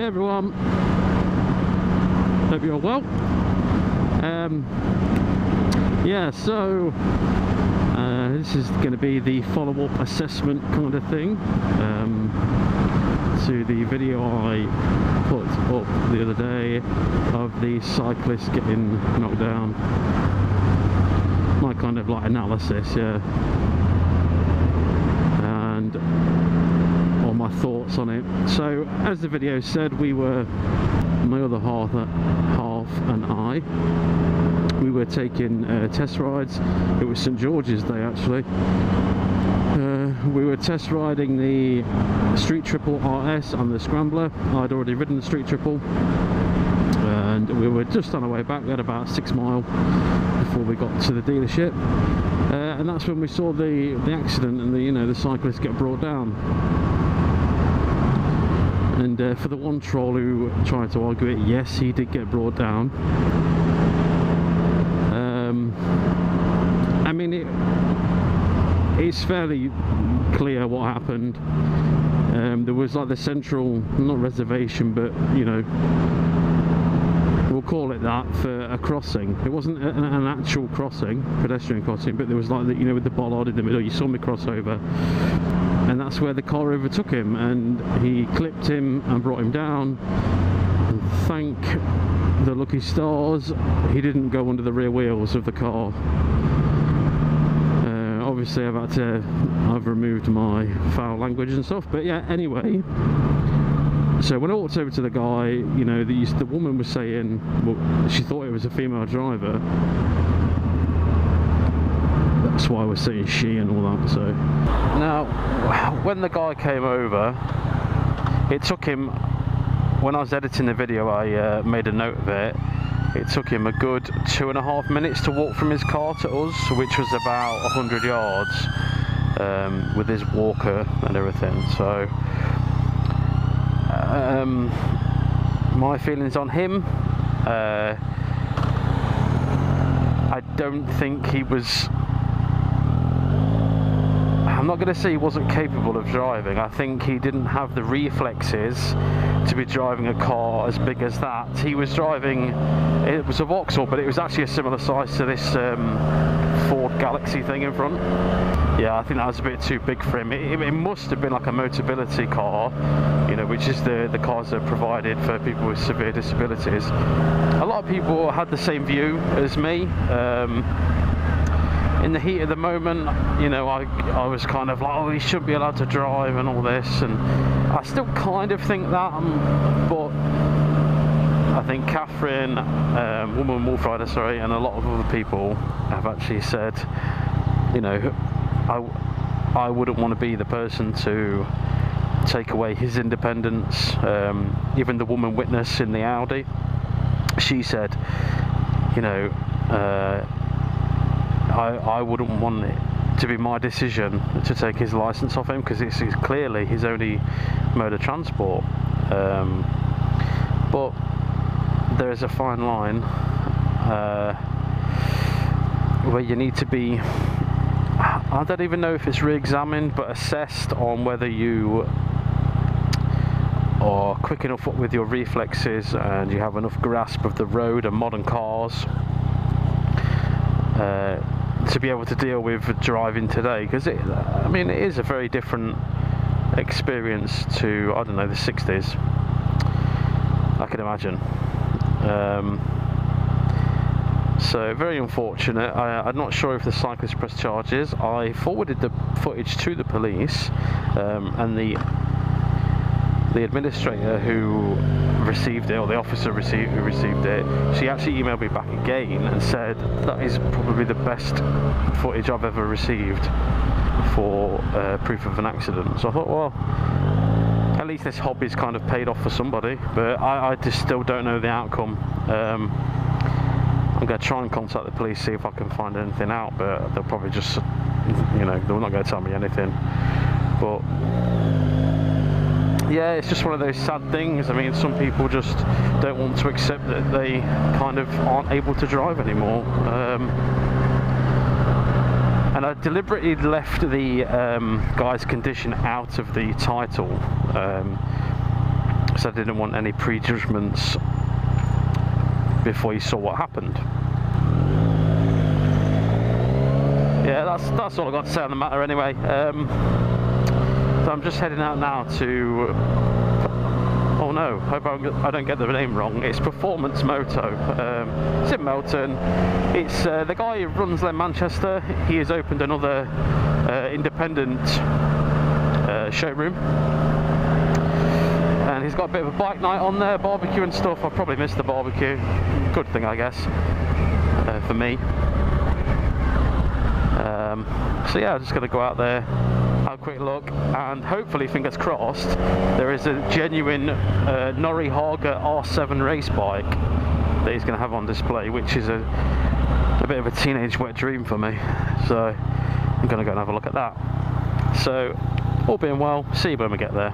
everyone, hope you're well. Yeah, so this is going to be the follow-up assessment kind of thing to the video I put up the other day of the cyclist getting knocked down. My kind of like analysis, yeah, and all my thoughts on it. So as the video said, we were, my other half and I, we were taking test rides. It was St George's Day actually. We were test riding the Street Triple RS and the Scrambler. I'd already ridden the Street Triple, and we were just on our way back. We had about 6 miles before we got to the dealership, and that's when we saw the accident and the cyclist get brought down. And for the one troll who tried to argue it, yes, he did get brought down. I mean, it's fairly clear what happened. There was like the central, not reservation, but we'll call it that, for a crossing. It wasn't an actual crossing, pedestrian crossing, but there was like with the bollard in the middle. You saw me cross over, and that's where the car overtook him, and he clipped him and brought him down. And thank the lucky stars he didn't go under the rear wheels of the car. Obviously I've removed my foul language and stuff, but yeah, anyway, so when I walked over to the guy, the woman was saying, well, she thought it was a female driver. That's why we're saying she and all that. So now, when the guy came over, it took him, when I was editing the video, I made a note of it. It took him a good 2.5 minutes to walk from his car to us, which was about 100 yards, with his walker and everything. So my feelings on him, I don't think he was, I'm not going to say he wasn't capable of driving. I think he didn't have the reflexes to be driving a car as big as that. He was driving, it was a Vauxhall, but it was actually a similar size to this Ford Galaxy thing in front. Yeah, I think that was a bit too big for him. It must have been like a Motability car, which is the cars that are provided for people with severe disabilities. A lot of people had the same view as me. In the heat of the moment, I was kind of like, oh, he shouldn't be allowed to drive and all this, and I still kind of think that, but I think Catherine, Woman Wolf Rider, sorry, and a lot of other people have actually said, I wouldn't want to be the person to take away his independence. Even the woman witness in the Audi, she said, I wouldn't want it to be my decision to take his license off him, because it's clearly his only mode of transport. But there is a fine line where you need to be, I don't even know if it's re-examined, but assessed on whether you are quick enough with your reflexes and you have enough grasp of the road and modern cars to be able to deal with driving today, because it is a very different experience to, I don't know, the 60s, I can imagine. So very unfortunate. I'm not sure if the cyclist pressed charges. I forwarded the footage to the police, and the administrator who received it, or the officer who received it, she actually emailed me back again and said that is probably the best footage I've ever received for proof of an accident. So I thought, well, at least this hobby's kind of paid off for somebody, but I just still don't know the outcome. I'm going to try and contact the police, see if I can find anything out, but they'll probably just, they're not going to tell me anything. But yeah, it's just one of those sad things. I mean, some people just don't want to accept that they kind of aren't able to drive anymore. And I deliberately left the guy's condition out of the title, because I didn't want any prejudgments before you saw what happened. Yeah, that's all I got to say on the matter anyway. So I'm just heading out now to, oh no, hope I don't get the name wrong, it's Performance Moto. It's in Melton. It's the guy who runs them Manchester. He has opened another independent showroom, and he's got a bit of a bike night on there, barbecue and stuff. I probably missed the barbecue, good thing I guess, for me. So yeah, I'm just going to go out there, have a quick look, and hopefully, fingers crossed, there is a genuine Norrie Hager R7 race bike that he's going to have on display, which is a bit of a teenage wet dream for me. So I'm going to go and have a look at that. So all being well, see you when we get there.